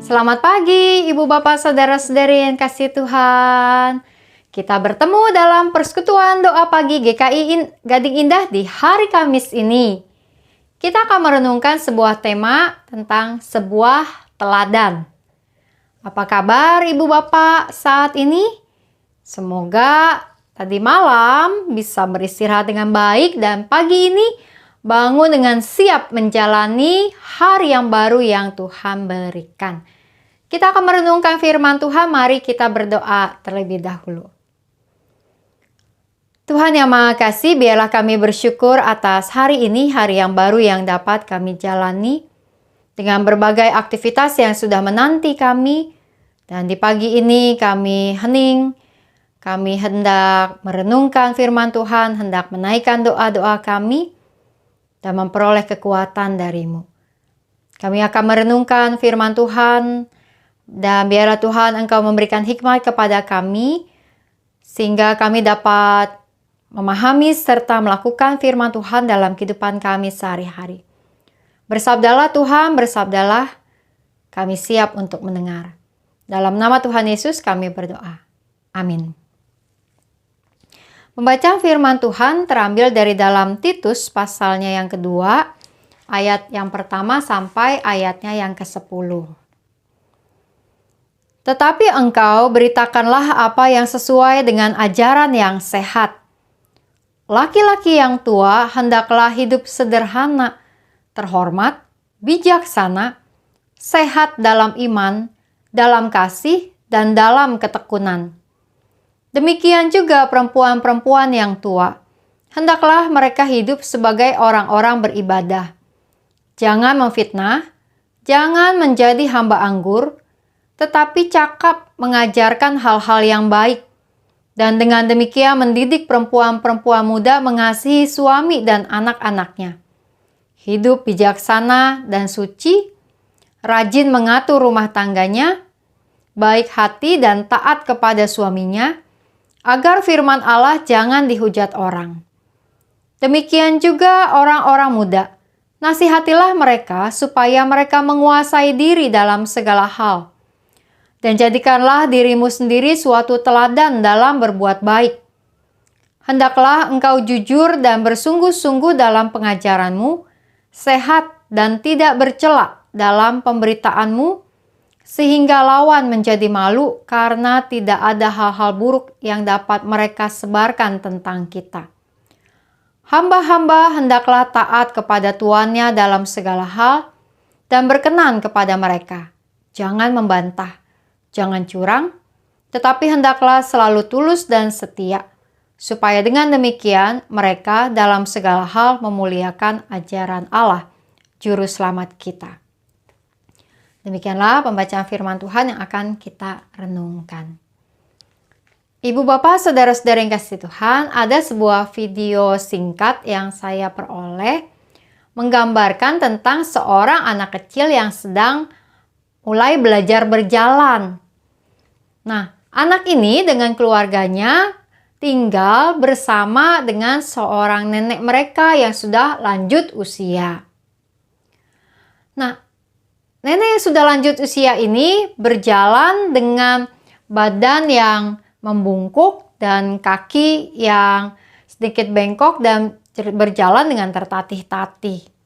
Selamat pagi, Ibu Bapak Saudara-saudari yang kasih Tuhan. Kita bertemu dalam persekutuan doa pagi GKI Gading Indah di hari Kamis ini. Kita akan merenungkan sebuah tema tentang sebuah teladan. Apa kabar Ibu Bapak saat ini? Semoga tadi malam bisa beristirahat dengan baik dan pagi ini bangun dengan siap menjalani hari yang baru yang Tuhan berikan. Kita akan merenungkan firman Tuhan, mari kita berdoa terlebih dahulu. Tuhan yang Maha Kasih, biarlah kami bersyukur atas hari ini, hari yang baru yang dapat kami jalani dengan berbagai aktivitas yang sudah menanti kami. Dan di pagi ini kami hening, kami hendak merenungkan firman Tuhan, hendak menaikkan doa-doa kami dan memperoleh kekuatan dari-Mu. Kami akan merenungkan firman Tuhan, dan biarlah Tuhan Engkau memberikan hikmat kepada kami, sehingga kami dapat memahami serta melakukan firman Tuhan dalam kehidupan kami sehari-hari. Bersabdalah Tuhan, bersabdalah, kami siap untuk mendengar. Dalam nama Tuhan Yesus kami berdoa. Amin. Pembacaan firman Tuhan terambil dari dalam Titus pasalnya yang kedua, ayat yang pertama sampai ayatnya yang ke-10. Tetapi engkau beritakanlah apa yang sesuai dengan ajaran yang sehat. Laki-laki yang tua hendaklah hidup sederhana, terhormat, bijaksana, sehat dalam iman, dalam kasih, dan dalam ketekunan. Demikian juga perempuan-perempuan yang tua. Hendaklah mereka hidup sebagai orang-orang beribadah. Jangan memfitnah, jangan menjadi hamba anggur, tetapi cakap mengajarkan hal-hal yang baik. Dan dengan demikian mendidik perempuan-perempuan muda mengasihi suami dan anak-anaknya. Hidup bijaksana dan suci, rajin mengatur rumah tangganya, baik hati dan taat kepada suaminya, agar firman Allah jangan dihujat orang. Demikian juga orang-orang muda, nasihatilah mereka supaya mereka menguasai diri dalam segala hal. Dan jadikanlah dirimu sendiri suatu teladan dalam berbuat baik. Hendaklah engkau jujur dan bersungguh-sungguh dalam pengajaranmu, sehat dan tidak bercela dalam pemberitaanmu, sehingga lawan menjadi malu karena tidak ada hal-hal buruk yang dapat mereka sebarkan tentang kita. Hamba-hamba hendaklah taat kepada tuannya dalam segala hal dan berkenan kepada mereka. Jangan membantah. Jangan curang, tetapi hendaklah selalu tulus dan setia, supaya dengan demikian mereka dalam segala hal memuliakan ajaran Allah, Juru Selamat kita. Demikianlah pembacaan firman Tuhan yang akan kita renungkan. Ibu Bapak, Saudara-saudara yang kasih Tuhan, ada sebuah video singkat yang saya peroleh menggambarkan tentang seorang anak kecil yang sedang mulai belajar berjalan. Nah, anak ini dengan keluarganya tinggal bersama dengan seorang nenek mereka yang sudah lanjut usia. Nah, nenek yang sudah lanjut usia ini berjalan dengan badan yang membungkuk dan kaki yang sedikit bengkok dan berjalan dengan tertatih-tatih.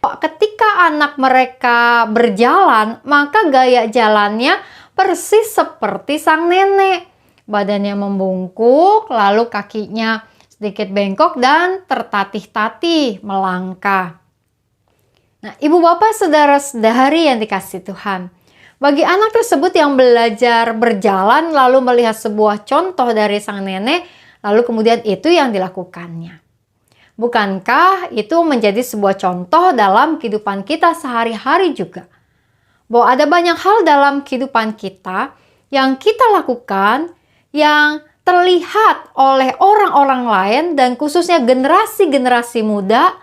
Ketika anak mereka berjalan, maka gaya jalannya persis seperti sang nenek. Badannya membungkuk, lalu kakinya sedikit bengkok dan tertatih-tatih melangkah. Nah, Ibu Bapak Saudara-saudari yang dikasih Tuhan, bagi anak tersebut yang belajar berjalan lalu melihat sebuah contoh dari sang nenek, lalu kemudian itu yang dilakukannya. Bukankah itu menjadi sebuah contoh dalam kehidupan kita sehari-hari juga? Bahwa ada banyak hal dalam kehidupan kita yang kita lakukan yang terlihat oleh orang-orang lain dan khususnya generasi-generasi muda,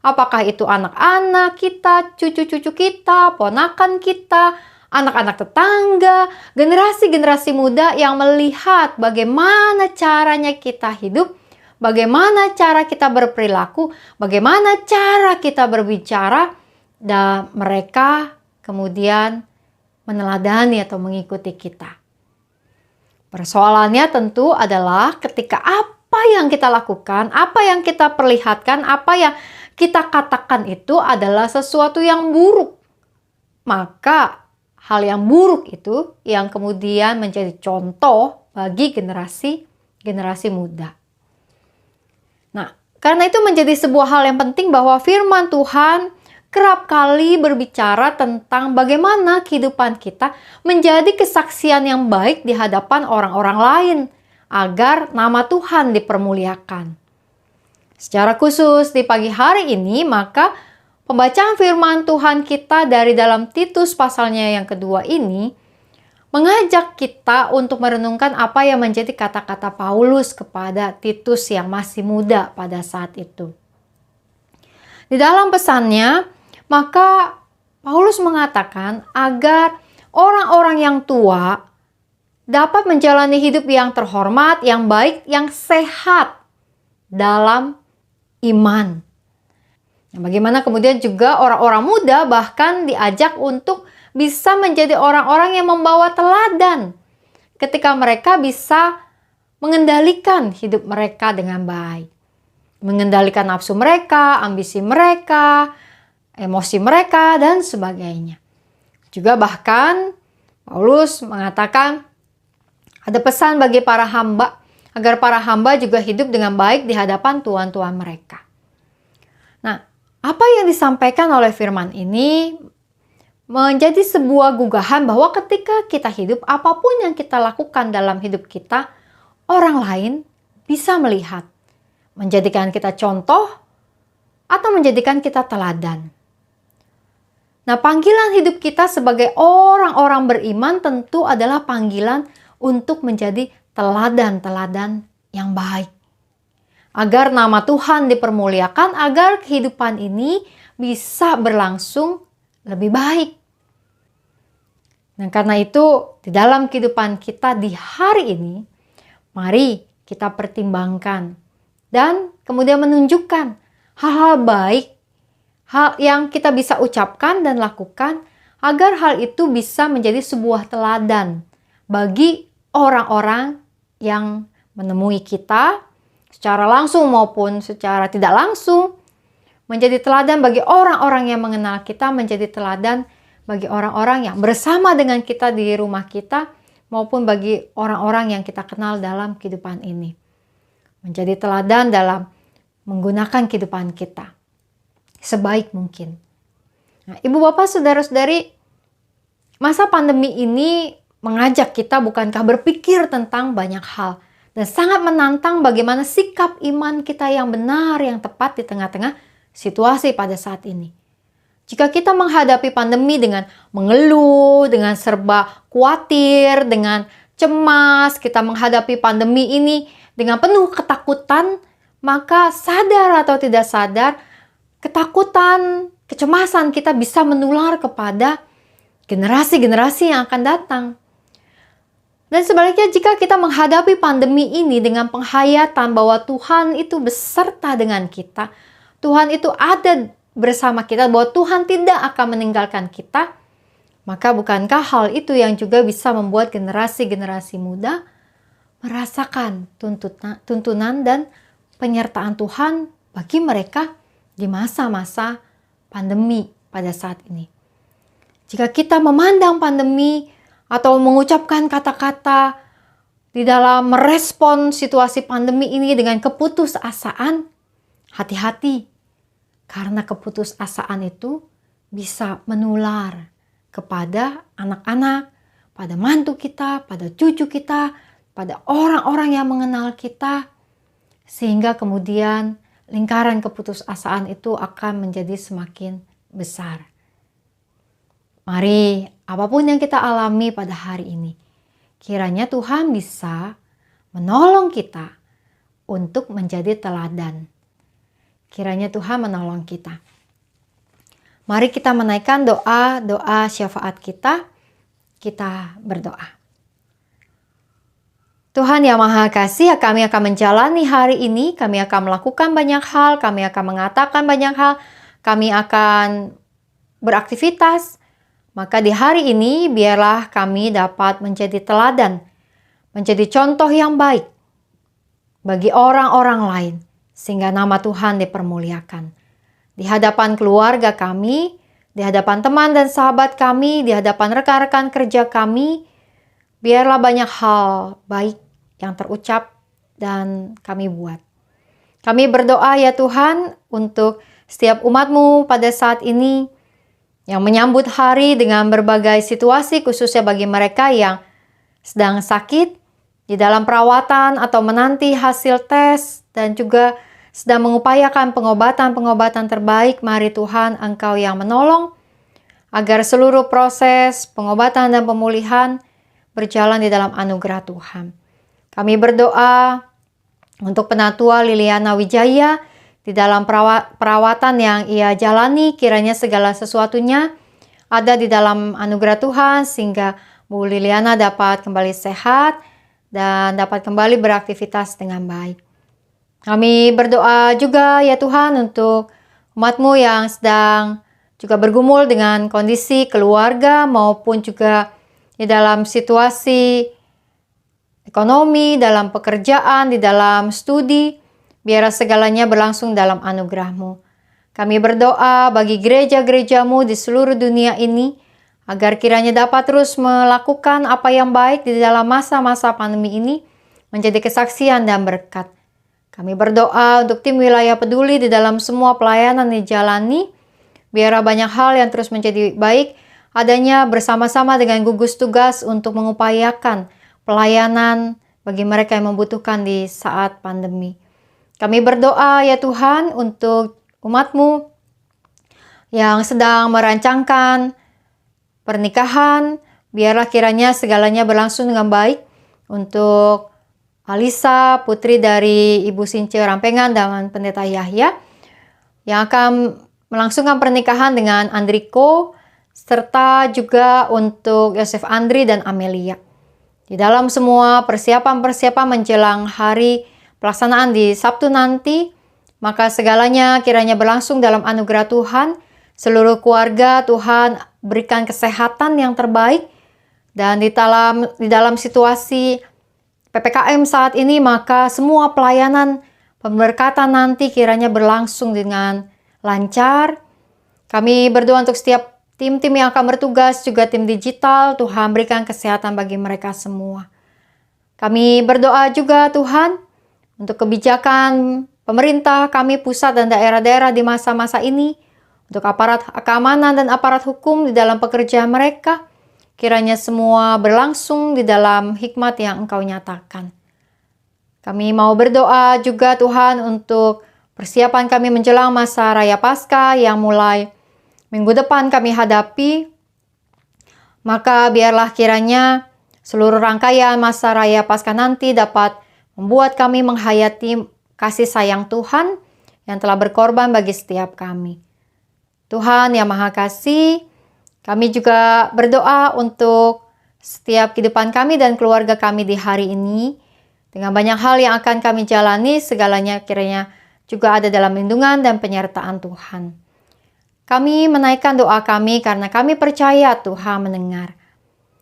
apakah itu anak-anak kita, cucu-cucu kita, ponakan kita, anak-anak tetangga, generasi-generasi muda yang melihat bagaimana caranya kita hidup, bagaimana cara kita berperilaku, bagaimana cara kita berbicara, dan mereka kemudian meneladani atau mengikuti kita. Persoalannya tentu adalah ketika apa yang kita lakukan, apa yang kita perlihatkan, apa yang kita katakan itu adalah sesuatu yang buruk. Maka hal yang buruk itu yang kemudian menjadi contoh bagi generasi muda. Nah, karena itu menjadi sebuah hal yang penting bahwa firman Tuhan kerap kali berbicara tentang bagaimana kehidupan kita menjadi kesaksian yang baik di hadapan orang-orang lain agar nama Tuhan dipermuliakan. Secara khusus di pagi hari ini, maka pembacaan firman Tuhan kita dari dalam Titus pasalnya yang kedua ini mengajak kita untuk merenungkan apa yang menjadi kata-kata Paulus kepada Titus yang masih muda pada saat itu. Di dalam pesannya, maka Paulus mengatakan agar orang-orang yang tua dapat menjalani hidup yang terhormat, yang baik, yang sehat dalam iman. Nah, bagaimana kemudian juga orang-orang muda bahkan diajak untuk bisa menjadi orang-orang yang membawa teladan ketika mereka bisa mengendalikan hidup mereka dengan baik. Mengendalikan nafsu mereka, ambisi mereka, emosi mereka, dan sebagainya. Juga bahkan Paulus mengatakan ada pesan bagi para hamba agar para hamba juga hidup dengan baik di hadapan tuan-tuan mereka. Nah, apa yang disampaikan oleh firman ini menjadi sebuah gugahan bahwa ketika kita hidup, apapun yang kita lakukan dalam hidup kita, orang lain bisa melihat, menjadikan kita contoh atau menjadikan kita teladan. Nah, panggilan hidup kita sebagai orang-orang beriman tentu adalah panggilan untuk menjadi teladan-teladan yang baik. Agar nama Tuhan dipermuliakan, agar kehidupan ini bisa berlangsung lebih baik. Nah, karena itu di dalam kehidupan kita di hari ini, mari kita pertimbangkan dan kemudian menunjukkan hal-hal baik, hal yang kita bisa ucapkan dan lakukan agar hal itu bisa menjadi sebuah teladan bagi orang-orang yang menemui kita secara langsung maupun secara tidak langsung, menjadi teladan bagi orang-orang yang mengenal kita, menjadi teladan bagi orang-orang yang bersama dengan kita di rumah kita, maupun bagi orang-orang yang kita kenal dalam kehidupan ini. Menjadi teladan dalam menggunakan kehidupan kita sebaik mungkin. Nah, Ibu Bapak, Saudara-saudari, masa pandemi ini mengajak kita bukankah berpikir tentang banyak hal dan sangat menantang bagaimana sikap iman kita yang benar, yang tepat di tengah-tengah situasi pada saat ini. Jika kita menghadapi pandemi dengan mengeluh, dengan serba khawatir, dengan cemas, kita menghadapi pandemi ini dengan penuh ketakutan, maka sadar atau tidak sadar, ketakutan, kecemasan kita bisa menular kepada generasi-generasi yang akan datang. Dan sebaliknya, jika kita menghadapi pandemi ini dengan penghayatan bahwa Tuhan itu beserta dengan kita, Tuhan itu ada bersama kita, bahwa Tuhan tidak akan meninggalkan kita, maka bukankah hal itu yang juga bisa membuat generasi-generasi muda merasakan tuntunan dan penyertaan Tuhan bagi mereka di masa-masa pandemi pada saat ini. Jika kita memandang pandemi atau mengucapkan kata-kata di dalam merespon situasi pandemi ini dengan keputusasaan, hati-hati, karena keputusasaan itu bisa menular kepada anak-anak, pada mantu kita, pada cucu kita, pada orang-orang yang mengenal kita, sehingga kemudian lingkaran keputusasaan itu akan menjadi semakin besar. Mari, apapun yang kita alami pada hari ini, kiranya Tuhan bisa menolong kita untuk menjadi teladan. Kiranya Tuhan menolong kita. Mari kita menaikkan doa syafaat kita. Kita berdoa. Tuhan yang Maha Kasih, kami akan menjalani hari ini, kami akan melakukan banyak hal, kami akan mengatakan banyak hal, kami akan beraktivitas, Maka di hari ini biarlah kami dapat menjadi teladan, menjadi contoh yang baik bagi orang-orang lain, sehingga nama Tuhan dipermuliakan. Di hadapan keluarga kami, di hadapan teman dan sahabat kami, di hadapan rekan-rekan kerja kami, biarlah banyak hal baik yang terucap dan kami buat. Kami berdoa ya Tuhan untuk setiap umat-Mu pada saat ini yang menyambut hari dengan berbagai situasi, khususnya bagi mereka yang sedang sakit, di dalam perawatan atau menanti hasil tes, dan juga sedang mengupayakan pengobatan-pengobatan terbaik. Mari Tuhan, Engkau yang menolong agar seluruh proses pengobatan dan pemulihan berjalan di dalam anugerah Tuhan. Kami berdoa untuk Penatua Liliana Wijaya di dalam perawatan yang ia jalani, kiranya segala sesuatunya ada di dalam anugerah Tuhan sehingga Bu Liliana dapat kembali sehat dan dapat kembali beraktivitas dengan baik. Kami berdoa juga ya Tuhan untuk umat-Mu yang sedang juga bergumul dengan kondisi keluarga maupun juga di dalam situasi ekonomi, dalam pekerjaan, di dalam studi. Biarlah segalanya berlangsung dalam anugerah-Mu. Kami berdoa bagi gereja-gereja-Mu di seluruh dunia ini, agar kiranya dapat terus melakukan apa yang baik di dalam masa-masa pandemi ini, menjadi kesaksian dan berkat. Kami berdoa untuk tim wilayah peduli di dalam semua pelayanan yang dijalani, biarlah banyak hal yang terus menjadi baik, adanya bersama-sama dengan gugus tugas untuk mengupayakan pelayanan bagi mereka yang membutuhkan di saat pandemi. Kami berdoa ya Tuhan untuk umat-Mu yang sedang merancangkan pernikahan, biarlah kiranya segalanya berlangsung dengan baik untuk Alisa, putri dari Ibu Since Rampengan dan Pendeta Yahya, yang akan melangsungkan pernikahan dengan Andriko, serta juga untuk Yosef Andri dan Amelia. Di dalam semua persiapan-persiapan menjelang hari pelaksanaan di Sabtu nanti, maka segalanya kiranya berlangsung dalam anugerah Tuhan. Seluruh keluarga Tuhan berikan kesehatan yang terbaik, dan di dalam situasi PPKM saat ini, maka semua pelayanan pemberkatan nanti kiranya berlangsung dengan lancar. Kami berdoa untuk setiap tim-tim yang akan bertugas, juga tim digital, Tuhan berikan kesehatan bagi mereka semua. Kami berdoa juga Tuhan untuk kebijakan pemerintah kami pusat dan daerah-daerah di masa-masa ini, untuk aparat keamanan dan aparat hukum di dalam pekerjaan mereka, kiranya semua berlangsung di dalam hikmat yang Engkau nyatakan. Kami mau berdoa juga Tuhan untuk persiapan kami menjelang masa Raya Paskah yang mulai minggu depan kami hadapi. Maka biarlah kiranya seluruh rangkaian masa Raya Paskah nanti dapat membuat kami menghayati kasih sayang Tuhan yang telah berkorban bagi setiap kami. Tuhan yang Maha Kasih, kami juga berdoa untuk setiap kehidupan kami dan keluarga kami di hari ini. Dengan banyak hal yang akan kami jalani, segalanya kiranya juga ada dalam lindungan dan penyertaan Tuhan. Kami menaikkan doa kami karena kami percaya Tuhan mendengar.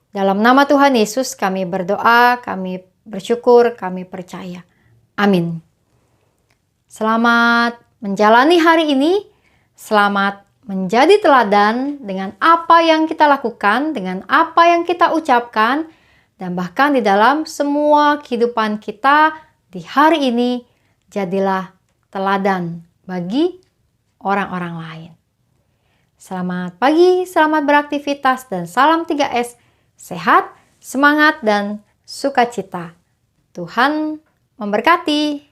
Dalam nama Tuhan Yesus kami berdoa, kami bersyukur, kami percaya. Amin. Selamat menjalani hari ini. Selamat menjadi teladan dengan apa yang kita lakukan, dengan apa yang kita ucapkan, dan bahkan di dalam semua kehidupan kita di hari ini, jadilah teladan bagi orang-orang lain. Selamat pagi, selamat beraktivitas, dan salam 3S. Sehat, semangat, dan sukacita. Tuhan memberkati.